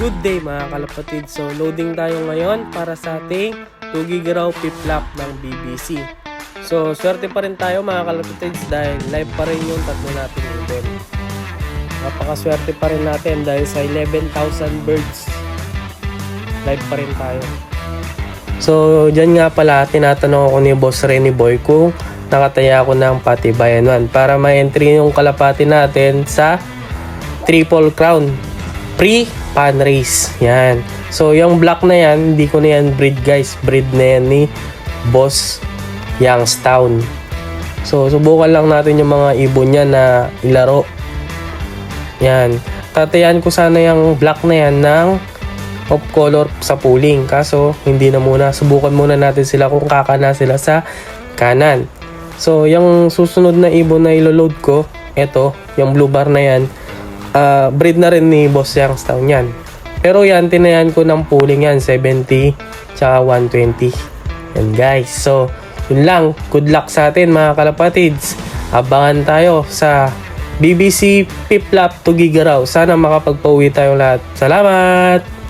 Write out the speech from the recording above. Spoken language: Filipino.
Good day mga kalapatid. So loading tayo ngayon para sa ating 2 GB raw piplap ng BBC. So swerte pa rin tayo mga kalapatids dahil live pa rin yung tatlo natin ibon. Napakaswerte pa rin natin dahil sa 11,000 birds live pa rin tayo. So dyan nga pala tinatanong ako ni Boss Renny Boy kung nakataya ako ng Patibayan 1 para ma-entry yung kalapati natin sa Triple Crown pre-pan race. Yan. So yung black na yan, hindi ko na yan breed guys. Breed na yan ni Boss Youngstown. So subukan lang natin yung mga ibon niya na ilaro. Yan. Tatayan ko sana yung black na yan ng off color sa pooling. Kaso hindi na muna. Subukan muna natin sila kung kakana sila sa kanan. So yung susunod na ibon na ilo-load ko, eto, yung blue bar na yan, breed na rin ni Boss Youngstown yan. Pero yan, tinayan ko ng pooling yan, 70 tsaka 120. Yan guys. So, yun lang. Good luck sa atin mga kalapatids. Abangan tayo sa BBC Piplap 2 GB raw. Sana makapagpauwi tayo lahat. Salamat!